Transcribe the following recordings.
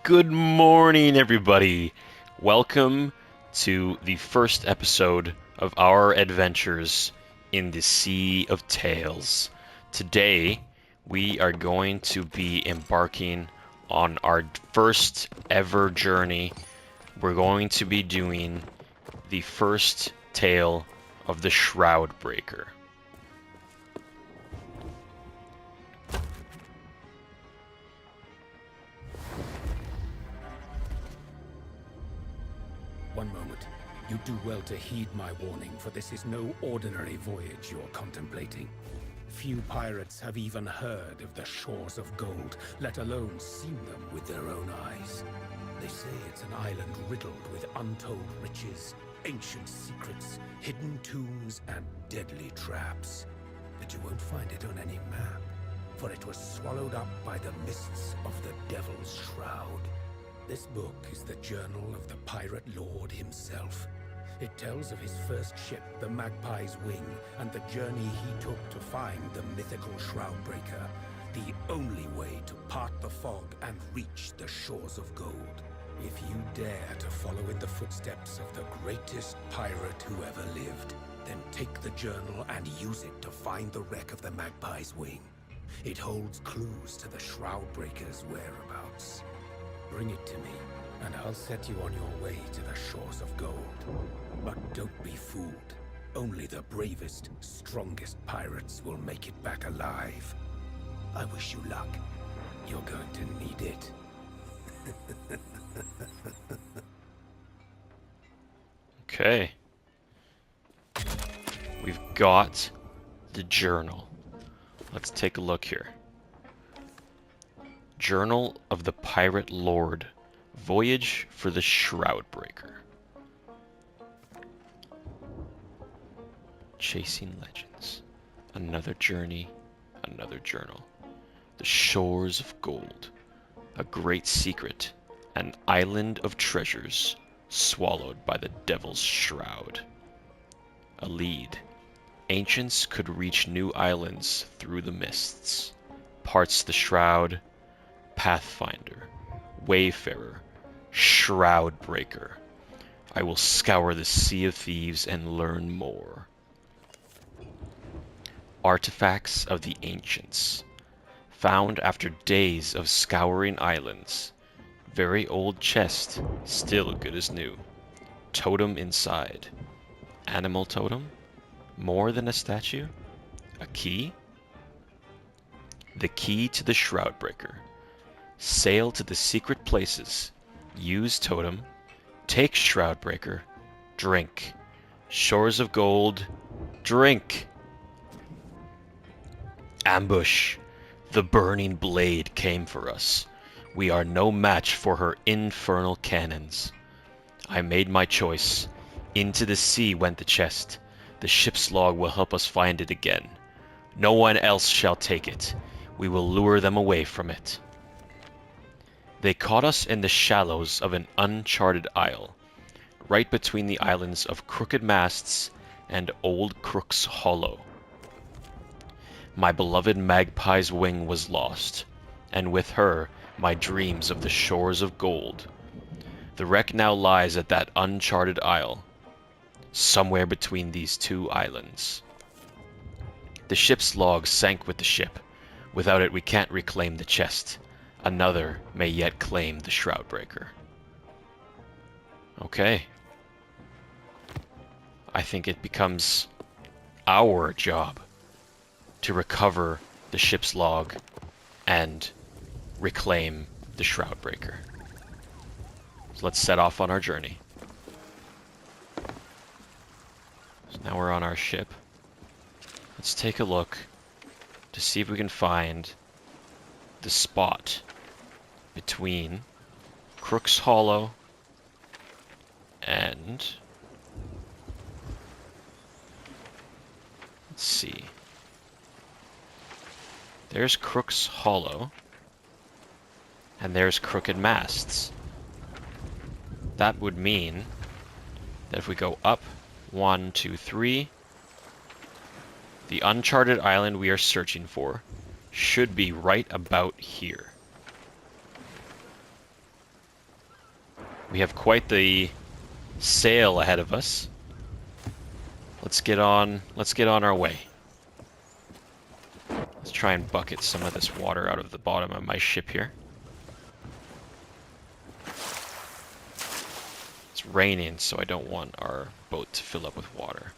Good morning, everybody. Welcome to the first episode of our adventures in the Sea of Tales. Today, we are going to be embarking on our first ever journey. We're going to be doing the first tale of the Shroudbreaker. One moment. You do well to heed my warning, for this is no ordinary voyage you're contemplating. Few pirates have even heard of the shores of gold, let alone seen them with their own eyes. They say it's an island riddled with untold riches, ancient secrets, hidden tombs, and deadly traps. But you won't find it on any map, for it was swallowed up by the mists of the Devil's Shroud. This book is the journal of the pirate lord himself. It tells of his first ship, the Magpie's Wing, and the journey he took to find the mythical Shroudbreaker, the only way to part the fog and reach the shores of gold. If you dare to follow in the footsteps of the greatest pirate who ever lived, then take the journal and use it to find the wreck of the Magpie's Wing. It holds clues to the Shroudbreaker's whereabouts. Bring it to me, and I'll set you on your way to the shores of gold. But don't be fooled. Only the bravest, strongest pirates will make it back alive. I wish you luck. You're going to need it. Okay. We've got the journal. Let's take a look here. Journal of the Pirate Lord. Voyage for the Shroudbreaker. Chasing Legends. Another journey, another journal. The shores of gold. A great secret. An island of treasures swallowed by the Devil's Shroud. A lead. Ancients could reach new islands through the mists. Parts the Shroud. Pathfinder, Wayfarer, Shroudbreaker. I will scour the Sea of Thieves and learn more. Artifacts of the Ancients. Found after days of scouring islands. Very old chest, still good as new. Totem inside. Animal totem? More than a statue? A key? The key to the Shroudbreaker. Sail to the secret places. Use totem. Take Shroudbreaker. Drink. Shores of gold. Drink. Ambush. The burning blade came for us. We are no match for her infernal cannons. I made my choice. Into the sea went the chest. The ship's log will help us find it again. No one else shall take it. We will lure them away from it. They caught us in the shallows of an uncharted isle, right between the islands of Crooked Masts and Old Crook's Hollow. My beloved Magpie's Wing was lost, and with her my dreams of the shores of gold. The wreck now lies at that uncharted isle, somewhere between these two islands. The ship's log sank with the ship. Without it we can't reclaim the chest. Another may yet claim the Shroudbreaker. Okay. I think it becomes our job to recover the ship's log and reclaim the Shroudbreaker. So let's set off on our journey. So now we're on our ship. Let's take a look to see if we can find the spot between Crook's Hollow and... let's see. There's Crook's Hollow, and there's Crooked Masts. That would mean that if we go up 1, 2, 3, the uncharted island we are searching for should be right about here. We have quite the sail ahead of us. Let's get on our way. Let's try and bucket some of this water out of the bottom of my ship here. It's raining, so I don't want our boat to fill up with water.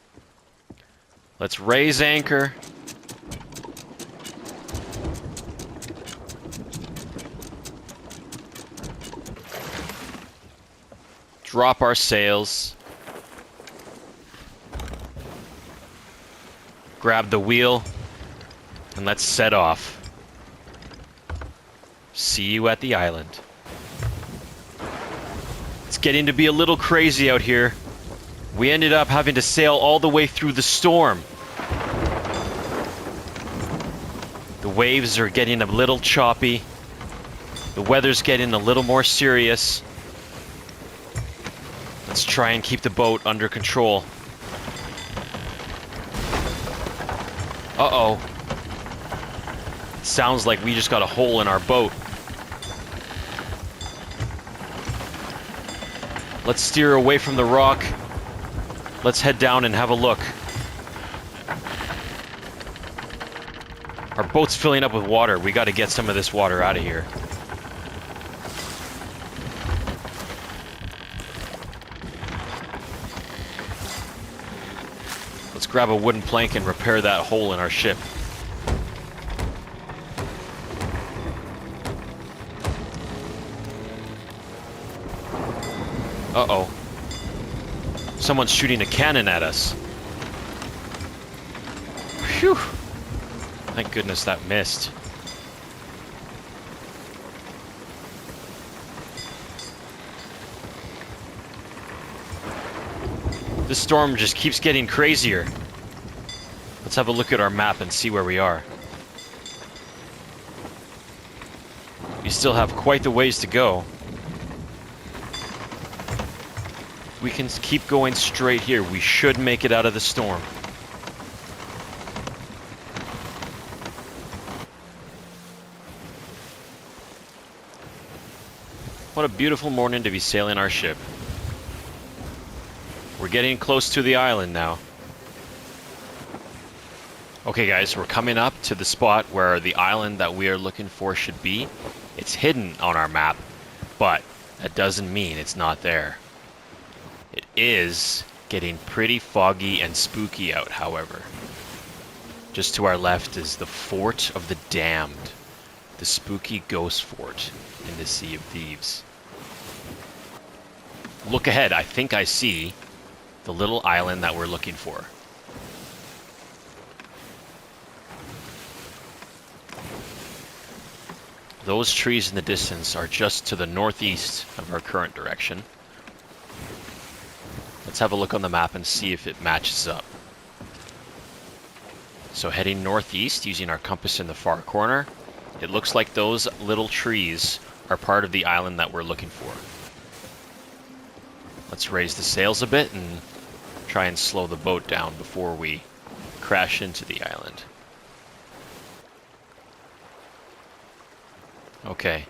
Let's raise anchor. Drop our sails. Grab the wheel. And let's set off. See you at the island. It's getting to be a little crazy out here. We ended up having to sail all the way through the storm. The waves are getting a little choppy. The weather's getting a little more serious. Let's try and keep the boat under control. Uh-oh. Sounds like we just got a hole in our boat. Let's steer away from the rock. Let's head down and have a look. Our boat's filling up with water. We got to get some of this water out of here. Let's grab a wooden plank and repair that hole in our ship. Uh-oh. Someone's shooting a cannon at us. Phew. Thank goodness that missed. This storm just keeps getting crazier. Let's have a look at our map and see where we are. We still have quite the ways to go. We can keep going straight here. We should make it out of the storm. What a beautiful morning to be sailing our ship. We're getting close to the island now. Okay guys, we're coming up to the spot where the island that we are looking for should be. It's hidden on our map, but that doesn't mean it's not there. It is getting pretty foggy and spooky out, however. Just to our left is the Fort of the Damned, the spooky ghost fort in the Sea of Thieves. Look ahead, I think I see the little island that we're looking for. Those trees in the distance are just to the northeast of our current direction. Let's have a look on the map and see if it matches up. So heading northeast using our compass in the far corner, it looks like those little trees are part of the island that we're looking for. Let's raise the sails a bit and try and slow the boat down before we crash into the island. Okay,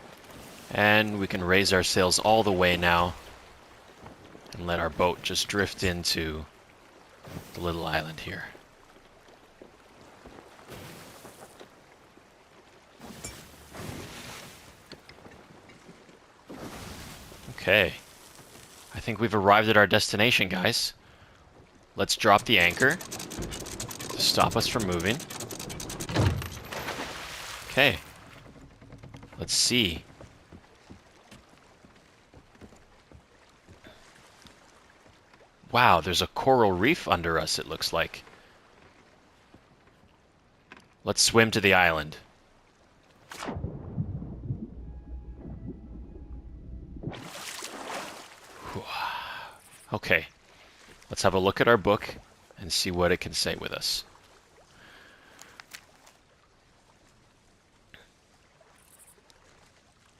and we can raise our sails all the way now and let our boat just drift into the little island here. Okay, I think we've arrived at our destination, guys. Let's drop the anchor to stop us from moving. Okay, let's see. Wow, there's a coral reef under us, it looks like. Let's swim to the island. Okay, let's have a look at our book and see what it can say with us.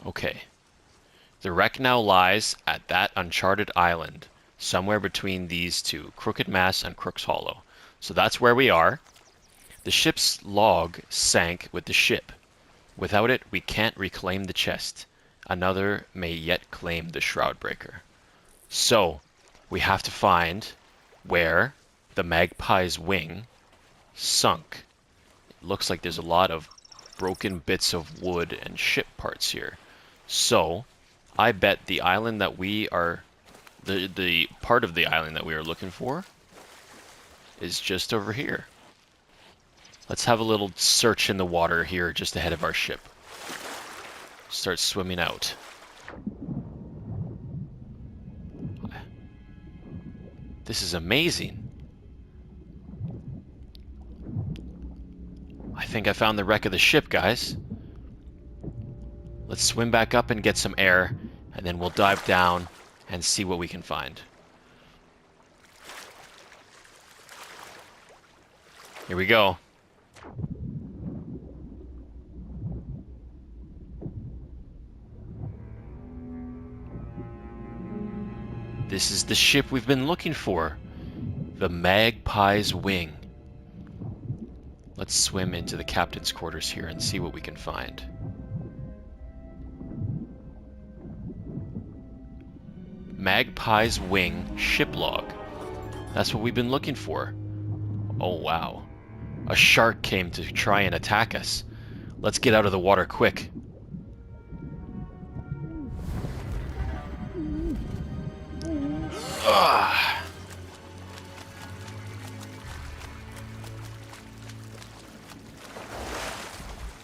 Okay, the wreck now lies at that uncharted island, somewhere between these two, Crooked Mass and Crook's Hollow. So that's where we are. The ship's log sank with the ship. Without it, we can't reclaim the chest. Another may yet claim the Shroudbreaker. So, we have to find where the Magpie's wing sunk. It looks like there's a lot of broken bits of wood and ship parts here. So, I bet the island that we are... The part of the island that we are looking for is just over here. Let's have a little search in the water here just ahead of our ship. Start swimming out. This is amazing. I think I found the wreck of the ship, guys. Let's swim back up and get some air, and then we'll dive down and see what we can find. Here we go. This is the ship we've been looking for. The Magpie's Wing. Let's swim into the captain's quarters here and see what we can find. Magpie's Wing ship log. That's what we've been looking for. Oh wow. A shark came to try and attack us. Let's get out of the water quick. Ugh.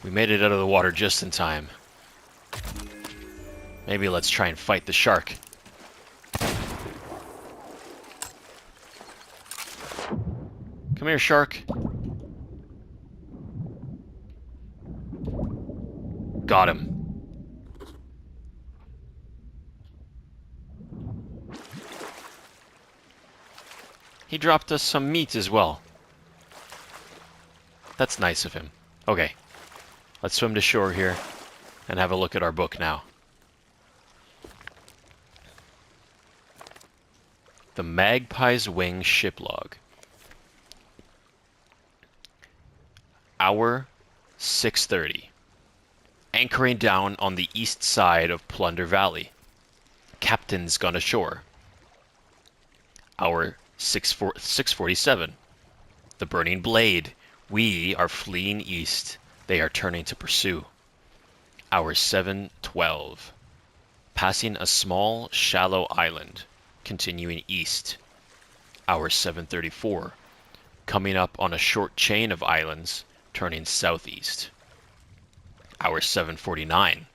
We made it out of the water just in time. Maybe let's try and fight the shark. Come here, shark. Got him. He dropped us some meat as well. That's nice of him. Okay. Let's swim to shore here and have a look at our book now. The Magpie's Wing ship log. Hour 6:30. Anchoring down on the east side of Plunder Valley. Captain's gone ashore. Hour 6:47. The Burning Blade. We are fleeing east. They are turning to pursue. Hour 7:12. Passing a small, shallow island. Continuing east. Hour 7:34. Coming up on a short chain of islands. Turning southeast. Hour 7:49.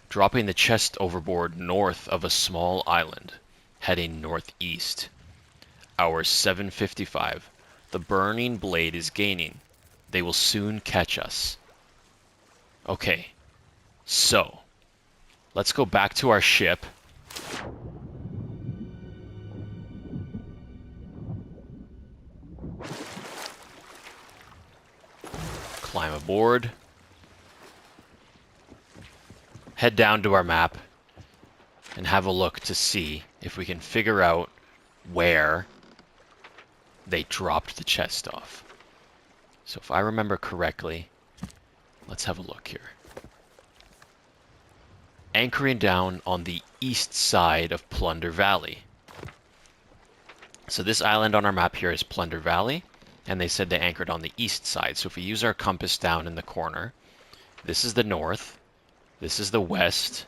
Dropping the chest overboard north of a small island. Heading northeast. Hour 7:55. The Burning Blade is gaining. They will soon catch us. Okay, so let's go back to our ship. Climb aboard. Head down to our map and have a look to see if we can figure out where they dropped the chest off. So if I remember correctly, let's have a look here. Anchoring down on the east side of Plunder Valley. So this island on our map here is Plunder Valley, and they said they anchored on the east side. So if we use our compass down in the corner, this is the north, this is the west,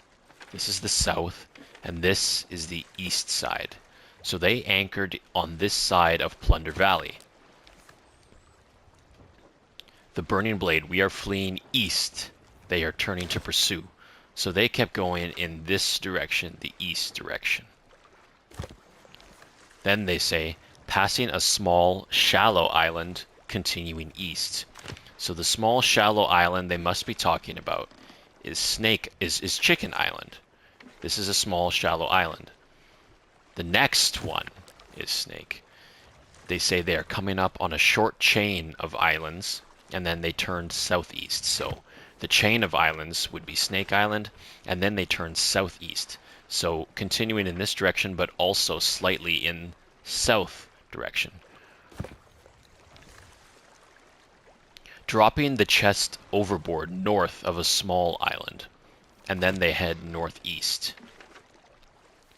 this is the south, and this is the east side. So they anchored on this side of Plunder Valley. The Burning Blade, we are fleeing east. They are turning to pursue. So they kept going in this direction, the east direction. Then they say, passing a small, shallow island, continuing east. So the small, shallow island they must be talking about is Chicken Island. This is a small, shallow island. The next one is Snake. They say they are coming up on a short chain of islands, and then they turned southeast. So the chain of islands would be Snake Island, and then they turned southeast. So continuing in this direction, but also slightly in south direction. Dropping the chest overboard north of a small island, and then they head northeast.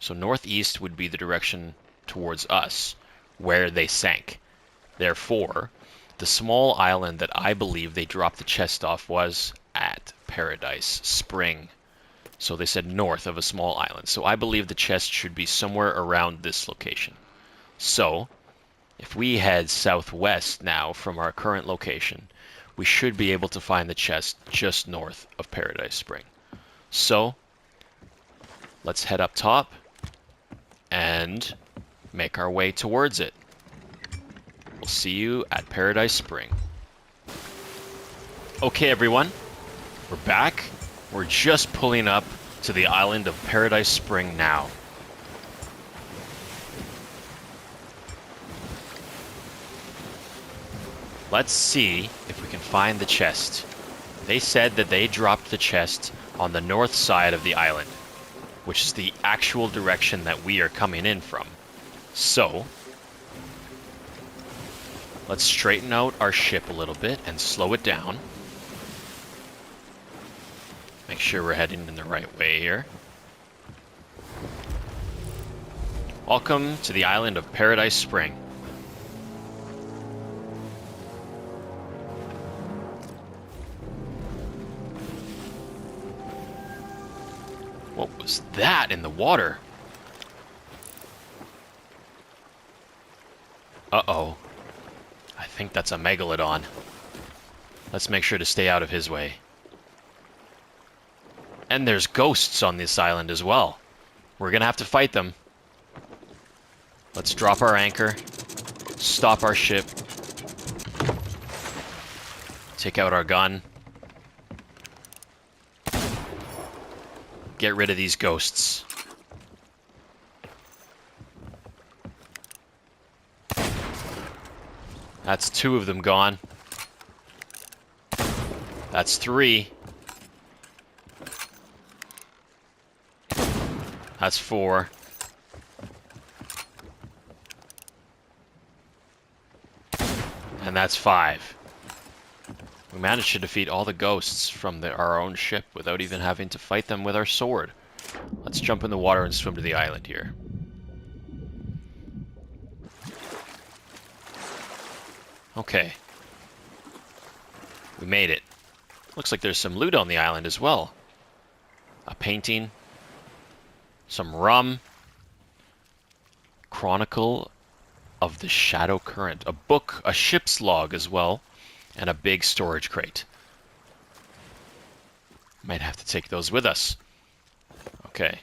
So northeast would be the direction towards us, where they sank. Therefore, the small island that I believe they dropped the chest off was at Paradise Spring. So they said north of a small island. So I believe the chest should be somewhere around this location. So, if we head southwest now from our current location, we should be able to find the chest just north of Paradise Spring. So, let's head up top and make our way towards it. We'll see you at Paradise Spring. Okay, everyone. We're back. We're just pulling up to the island of Paradise Spring now. Let's see if we can find the chest. They said that they dropped the chest on the north side of the island, which is the actual direction that we are coming in from. So, let's straighten out our ship a little bit and slow it down. Make sure we're heading in the right way here. Welcome to the island of Paradise Spring. What was that in the water? Uh-oh. I think that's a megalodon. Let's make sure to stay out of his way. And there's ghosts on this island as well. We're gonna have to fight them. Let's drop our anchor. Stop our ship. Take out our gun. Get rid of these ghosts. That's 2 of them gone. That's 3. That's 4. And that's 5. We managed to defeat all the ghosts from our own ship without even having to fight them with our sword. Let's jump in the water and swim to the island here. Okay. We made it. Looks like there's some loot on the island as well. A painting. Some rum. Chronicle of the Shadow Current. A book, a ship's log as well. And a big storage crate. Might have to take those with us. Okay.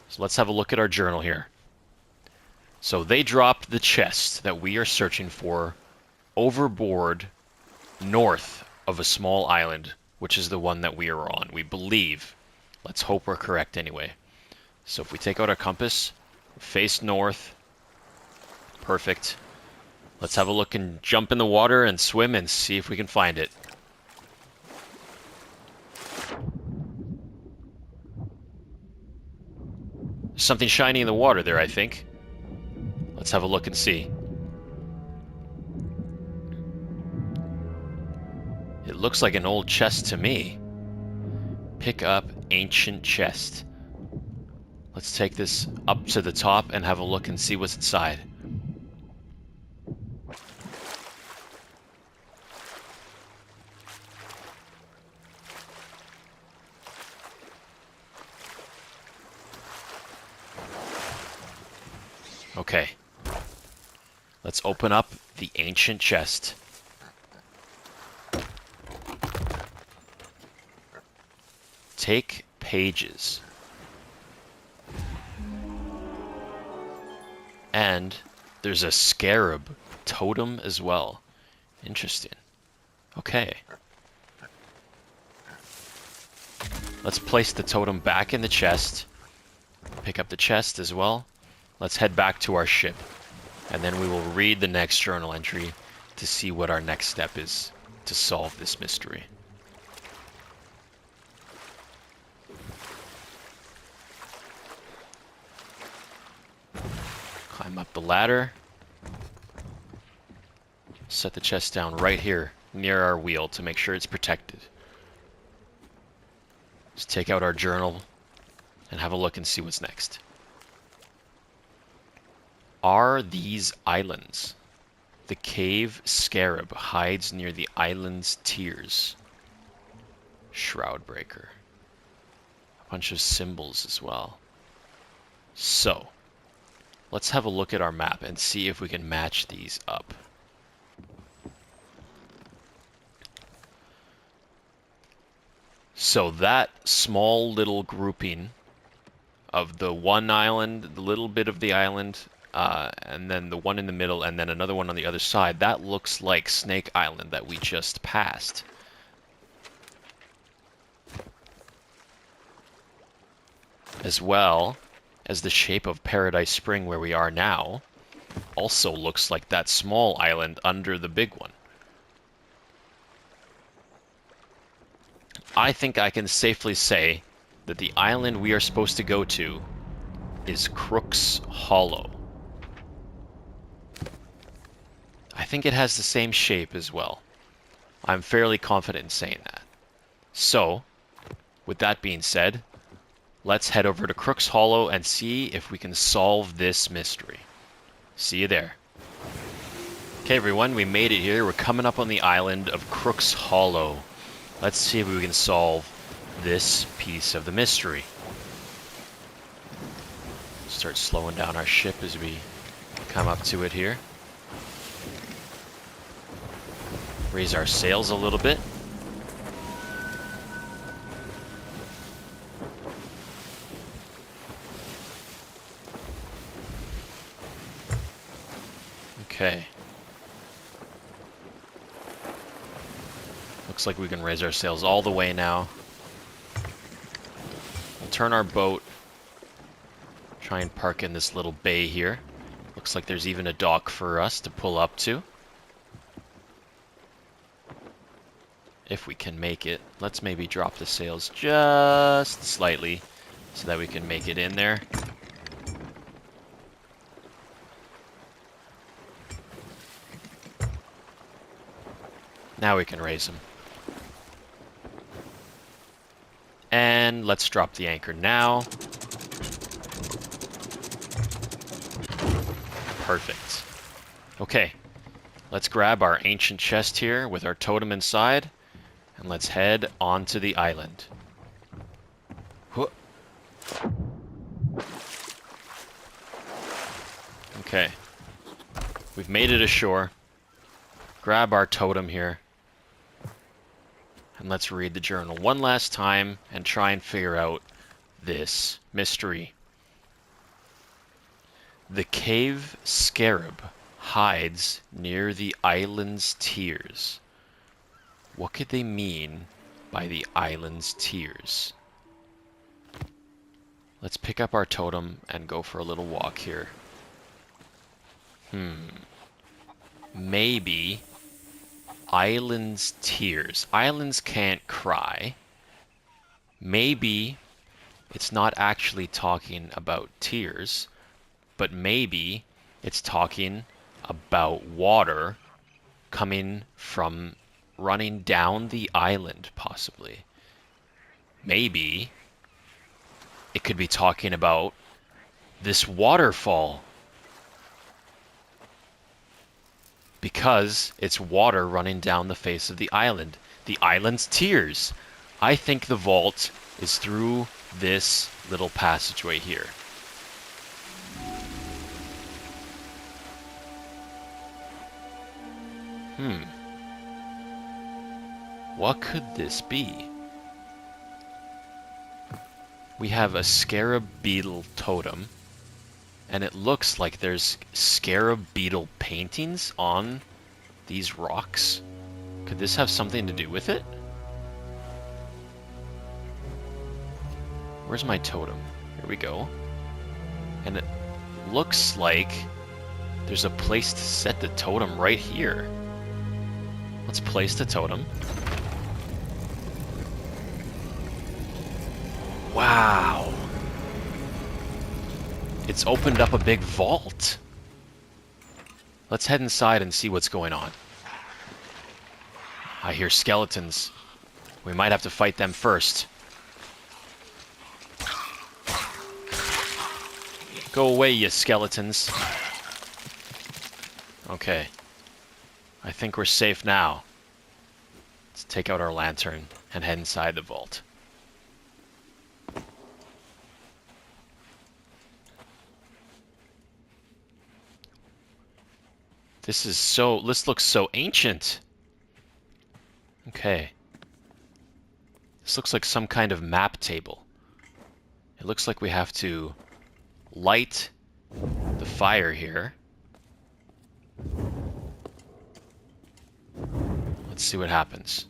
So let's have a look at our journal here. So they dropped the chest that we are searching for overboard north of a small island, which is the one that we are on, we believe. Let's hope we're correct anyway. So if we take out our compass, face north. Perfect. Let's have a look and jump in the water and swim and see if we can find it. There's something shiny in the water there, I think. Let's have a look and see. It looks like an old chest to me. Pick up ancient chest. Let's take this up to the top and have a look and see what's inside. Okay. Let's open up the ancient chest. Take pages. And there's a scarab totem as well. Interesting. Okay. Let's place the totem back in the chest. Pick up the chest as well. Let's head back to our ship, and then we will read the next journal entry to see what our next step is to solve this mystery. Climb up the ladder. Set the chest down right here near our wheel to make sure it's protected. Let's take out our journal and have a look and see what's next. are these islands? The cave scarab hides near the island's tiers. Shroudbreaker. A bunch of symbols as well. So, let's have a look at our map and see if we can match these up. So that small little grouping of the one island, the little bit of the island, and then the one in the middle, and then another one on the other side, that looks like Snake Island that we just passed. As well as the shape of Paradise Spring where we are now also looks like that small island under the big one. I think I can safely say that the island we are supposed to go to is Crook's Hollow. I think it has the same shape as well. I'm fairly confident in saying that. So, with that being said, let's head over to Crook's Hollow and see if we can solve this mystery. See you there. Okay everyone, we made it here. We're coming up on the island of Crook's Hollow. Let's see if we can solve this piece of the mystery. Start slowing down our ship as we come up to it here. Raise our sails a little bit. Okay. Looks like we can raise our sails all the way now. We'll turn our boat. Try and park in this little bay here. Looks like there's even a dock for us to pull up to. If we can make it. Let's maybe drop the sails just slightly so that we can make it in there. Now we can raise them. And let's drop the anchor now. Perfect. Okay, let's grab our ancient chest here with our totem inside, and let's head onto the island. Okay, we've made it ashore. Grab our totem here. And let's read the journal one last time and try and figure out this mystery. The cave scarab hides near the island's tiers. What could they mean by the island's tiers? Let's pick up our totem and go for a little walk here. Maybe island's tears. Islands can't cry. Maybe it's not actually talking about tears, but maybe it's talking about water coming from running down the island, possibly. Maybe it could be talking about this waterfall, because it's water running down the face of the island. The island's tears. I think the vault is through this little passageway here. What could this be? We have a scarab beetle totem, and it looks like there's scarab beetle paintings on these rocks. Could this have something to do with it? Where's my totem? Here we go. And it looks like there's a place to set the totem right here. Let's place the totem. Wow. It's opened up a big vault. Let's head inside and see what's going on. I hear skeletons. We might have to fight them first. Go away, you skeletons. Okay. I think we're safe now. Let's take out our lantern and head inside the vault. This looks so ancient. Okay. This looks like some kind of map table. It looks like we have to light the fire here. Let's see what happens.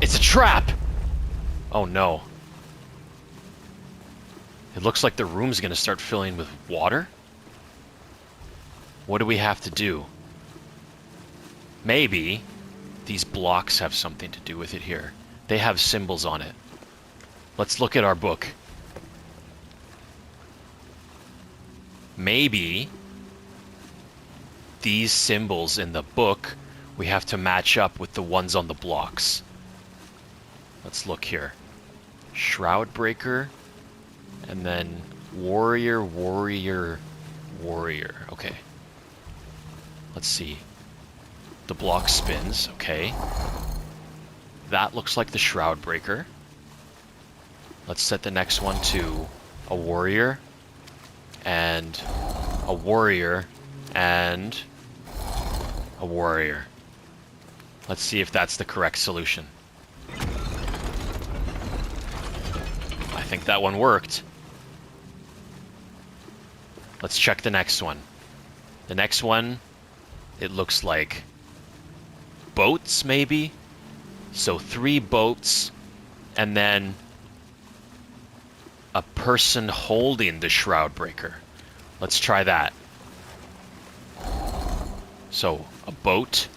It's a trap! Oh no. It looks like the room's gonna start filling with water. What do we have to do? Maybe these blocks have something to do with it here. They have symbols on it. Let's look at our book. Maybe these symbols in the book, we have to match up with the ones on the blocks. Let's look here. Shroudbreaker, and then warrior, warrior, warrior. Okay. Let's see. The block spins, okay. That looks like the Shroudbreaker. Let's set the next one to a warrior, and a warrior, and a warrior. Let's see if that's the correct solution. I think that one worked. Let's check the next one. The next one, it looks like boats, maybe? So 3 boats, and then a person holding the Shroudbreaker. Let's try that. So, a boat,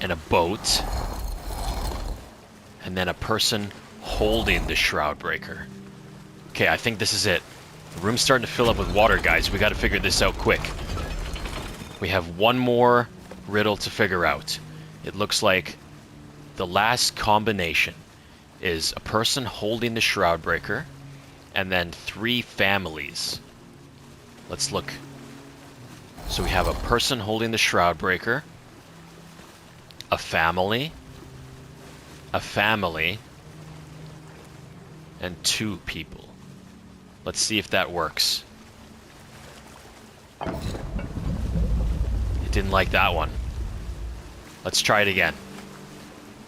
and a boat, and then a person holding the Shroudbreaker. Okay, I think this is it. The room's starting to fill up with water, guys. We gotta figure this out quick. We have one more riddle to figure out. It looks like the last combination is a person holding the Shroudbreaker, and then 3 families. Let's look. So we have a person holding the Shroudbreaker, a family, and 2 people. Let's see if that works. It didn't like that one. Let's try it again.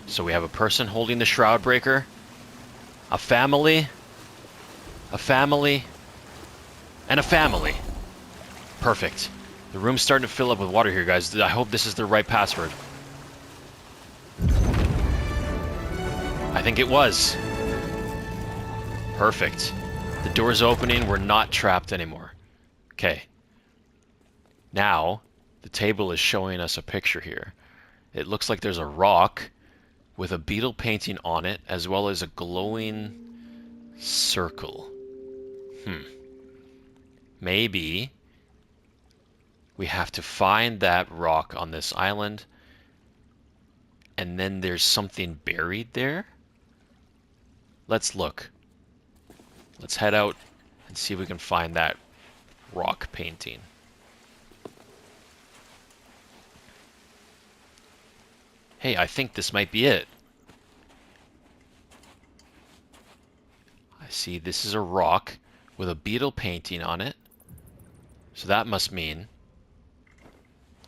So we have a person holding the Shroudbreaker, a family, and a family. Perfect. The room's starting to fill up with water here, guys. I hope this is the right password. I think it was. Perfect. The door's opening. We're not trapped anymore. Okay. Now, the table is showing us a picture here. It looks like there's a rock with a beetle painting on it, as well as a glowing circle. Maybe we have to find that rock on this island, and then there's something buried there? Let's look. Let's head out and see if we can find that rock painting. Hey, I think this might be it. I see this is a rock with a beetle painting on it. So that must mean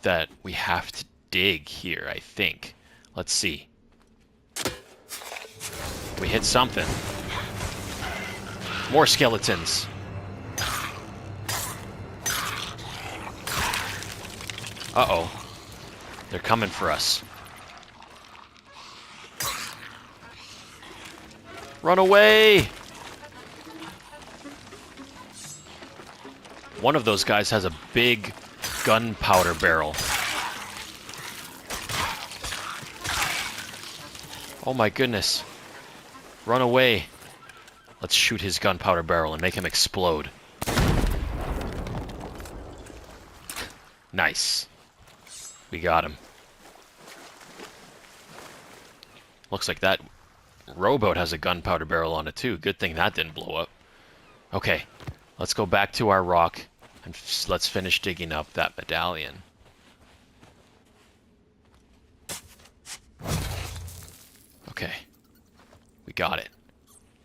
that we have to dig here, I think. Let's see. We hit something. More skeletons. Uh-oh. They're coming for us. Run away! One of those guys has a big gunpowder barrel. Oh my goodness. Run away. Let's shoot his gunpowder barrel and make him explode. Nice. We got him. Looks like that rowboat has a gunpowder barrel on it too. Good thing that didn't blow up. Okay, let's go back to our rock and let's finish digging up that medallion. Okay, we got it.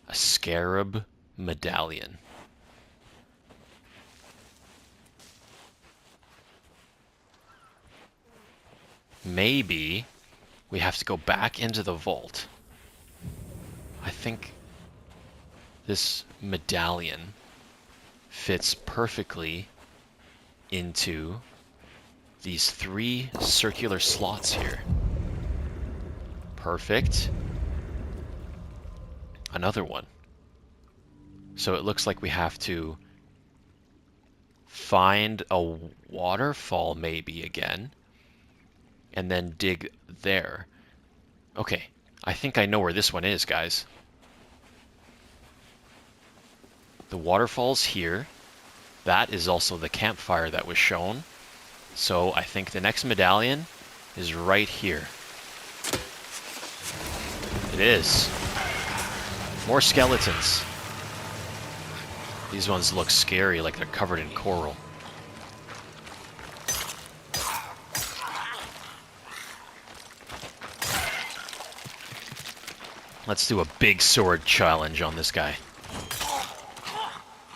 A scarab medallion. Maybe we have to go back into the vault. I think this medallion fits perfectly into these 3 circular slots here. Perfect. Another one. So it looks like we have to find a waterfall maybe again, and then dig there. Okay, I think I know where this one is, guys. The waterfall's here. That is also the campfire that was shown. So I think the next medallion is right here. It is. More skeletons. These ones look scary, like they're covered in coral. Let's do a big sword challenge on this guy.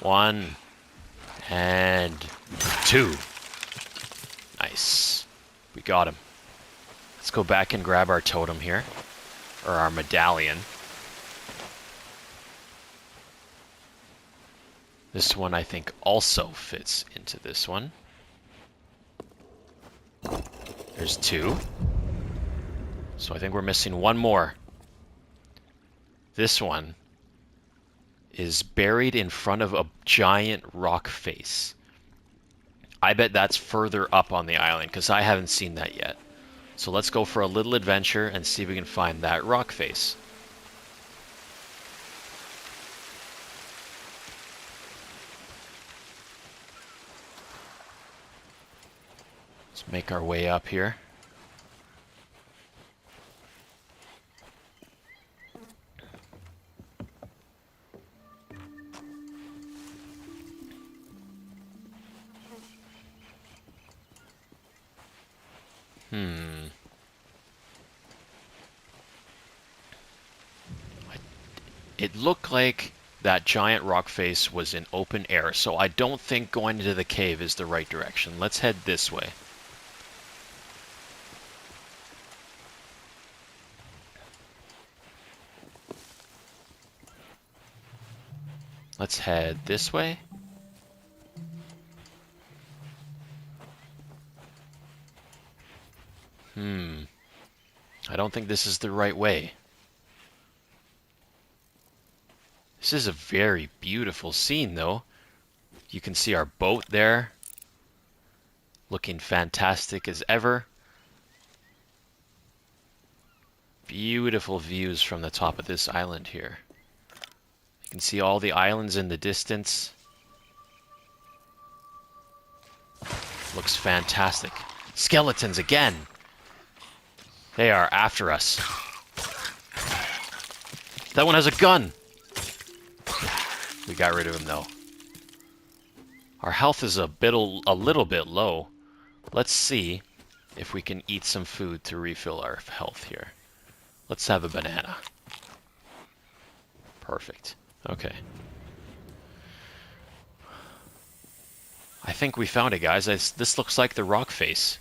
1 and 2. Nice. We got him. Let's go back and grab our totem here. Or our medallion. This one, I think, also fits into this one. There's 2. So I think we're missing 1 more. This one is buried in front of a giant rock face. I bet that's further up on the island, because I haven't seen that yet. So let's go for a little adventure and see if we can find that rock face. Let's make our way up here. It looked like that giant rock face was in open air, so I don't think going into the cave is the right direction. Let's head this way. Let's head this way. I don't think this is the right way. This is a very beautiful scene, though. You can see our boat there, looking fantastic as ever. Beautiful views from the top of this island here. You can see all the islands in the distance. Looks fantastic. Skeletons again! They are after us. That one has a gun! We got rid of him, though. Our health is a little bit low. Let's see if we can eat some food to refill our health here. Let's have a banana. Perfect. Okay. I think we found it, guys. This looks like the rock face.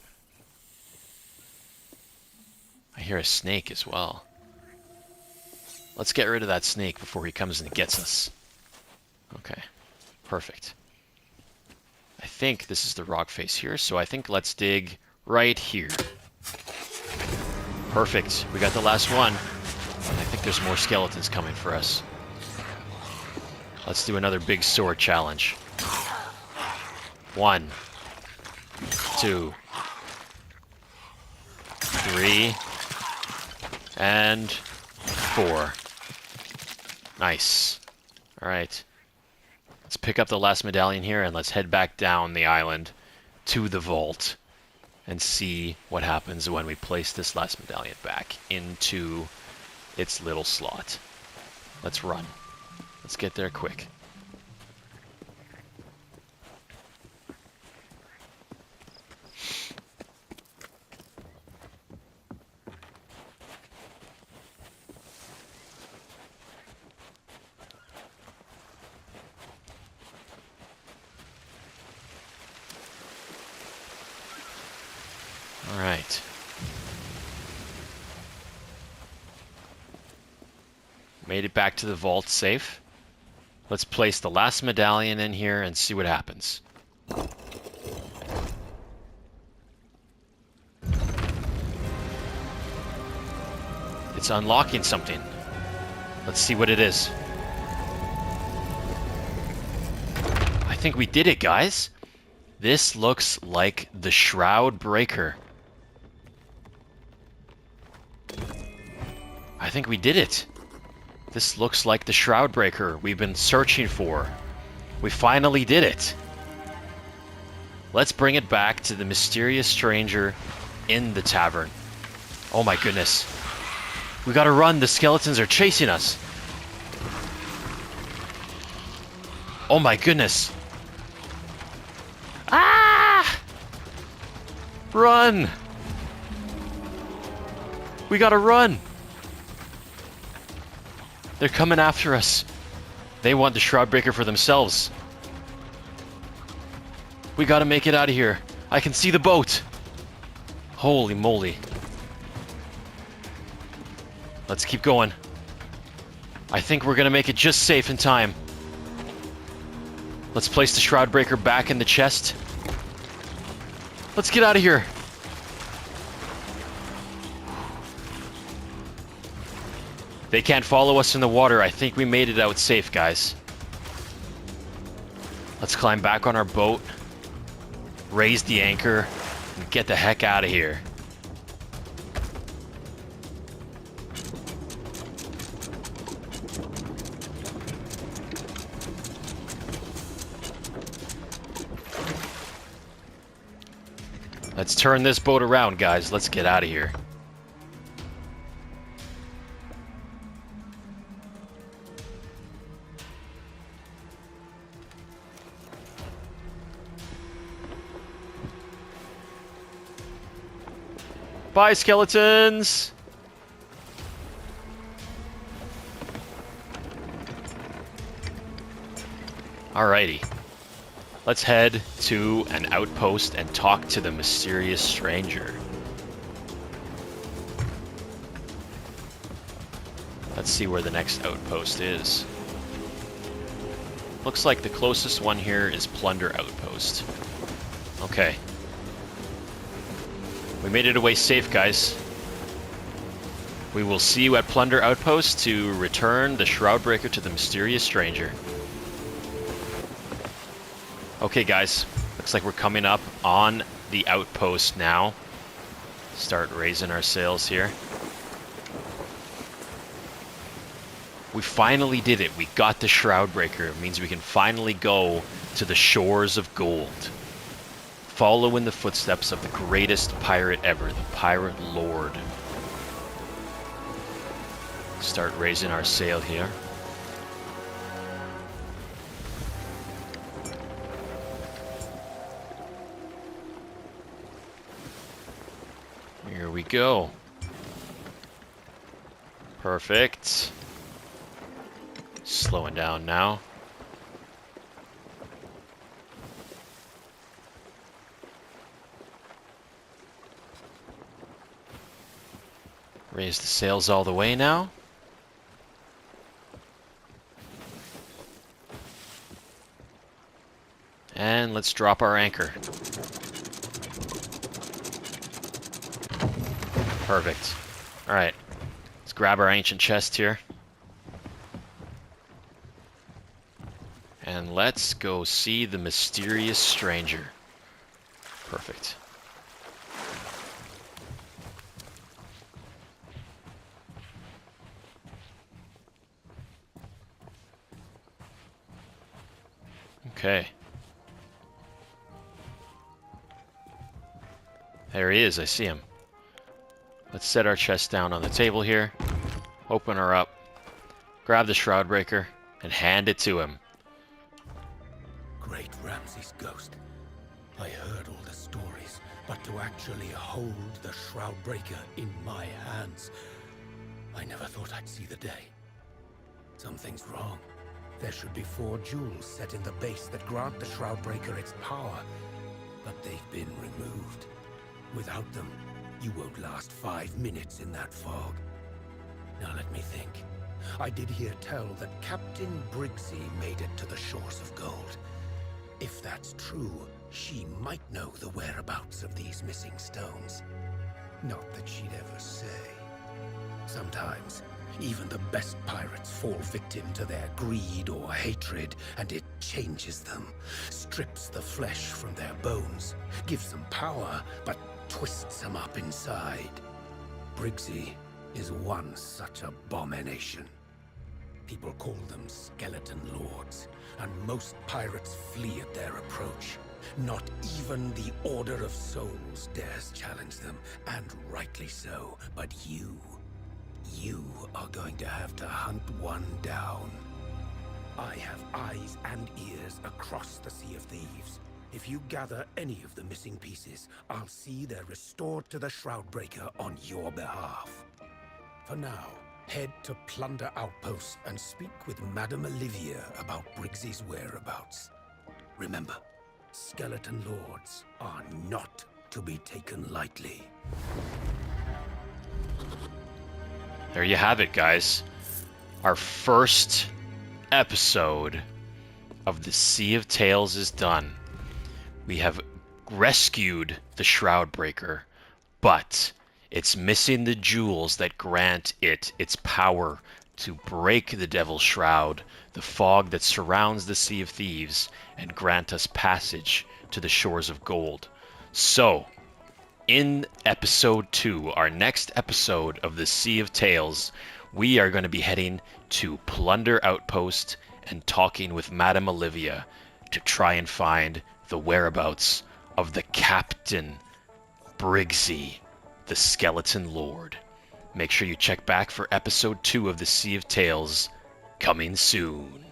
I hear a snake as well. Let's get rid of that snake before he comes and gets us. Okay. Perfect. I think this is the rock face here, so I think let's dig right here. Perfect. We got the last one. I think there's more skeletons coming for us. Let's do another big sword challenge. 1, 2, 3, and 4. Nice. Alright. Let's pick up the last medallion here and let's head back down the island to the vault and see what happens when we place this last medallion back into its little slot. Let's run. Let's get there quick. Alright. Made it back to the vault safe. Let's place the last medallion in here and see what happens. It's unlocking something. Let's see what it is. I think we did it, guys. This looks like the Shroudbreaker. I think we did it. This looks like the Shroudbreaker we've been searching for. We finally did it. Let's bring it back to the mysterious stranger in the tavern. Oh my goodness. We gotta run, the skeletons are chasing us. Oh my goodness. Ah! Run! We gotta run! They're coming after us. They want the Shroudbreaker for themselves. We gotta make it out of here. I can see the boat. Holy moly. Let's keep going. I think we're gonna make it just safe in time. Let's place the Shroudbreaker back in the chest. Let's get out of here. They can't follow us in the water. I think we made it out safe, guys. Let's climb back on our boat, raise the anchor, and get the heck out of here. Let's turn this boat around, guys. Let's get out of here. Bye, skeletons! Alrighty. Let's head to an outpost and talk to the mysterious stranger. Let's see where the next outpost is. Looks like the closest one here is Plunder Outpost. Okay. We made it away safe, guys. We will see you at Plunder Outpost to return the Shroudbreaker to the mysterious stranger. Okay, guys. Looks like we're coming up on the outpost now. Start raising our sails here. We finally did it. We got the Shroudbreaker. It means we can finally go to the shores of gold. Follow in the footsteps of the greatest pirate ever, the Pirate Lord. Start raising our sail here. Here we go. Perfect. Slowing down now. Raise the sails all the way now. And let's drop our anchor. Perfect. Alright. Let's grab our ancient chest here. And let's go see the mysterious stranger. Perfect. Okay. There he is, I see him. Let's set our chest down on the table here. Open her up. Grab the Shroudbreaker and hand it to him. Great Ramses' ghost. I heard all the stories, but to actually hold the Shroudbreaker in my hands, I never thought I'd see the day. Something's wrong. There should be 4 jewels set in the base that grant the Shroudbreaker its power, but they've been removed. Without them, you won't last 5 minutes in that fog. Now let me think. I did hear tell that Captain Briggsy made it to the shores of gold. If that's true, she might know the whereabouts of these missing stones. Not that she'd ever say. Sometimes, even the best pirates fall victim to their greed or hatred, and it changes them, strips the flesh from their bones, gives them power, but twists them up inside. Briggsy is one such abomination. People call them skeleton lords, and most pirates flee at their approach. Not even the Order of Souls dares challenge them, and rightly so. But you are going to have to hunt one down. I have eyes and ears across the Sea of Thieves. If you gather any of the missing pieces, I'll see they're restored to the Shroudbreaker on your behalf. For now, head to Plunder Outpost and speak with Madame Olivia about Briggsy's whereabouts. Remember, skeleton lords are not to be taken lightly. There you have it, guys. Our first episode of the Sea of Tales is done. We have rescued the Shroudbreaker, but it's missing the jewels that grant it its power to break the Devil's Shroud, the fog that surrounds the Sea of Thieves, and grant us passage to the shores of gold. So, in episode 2, our next episode of the Sea of Tales, we are going to be heading to Plunder Outpost and talking with Madame Olivia to try and find the whereabouts of the Captain Briggsy, the Skeleton Lord. Make sure you check back for episode 2 of the Sea of Tales, coming soon.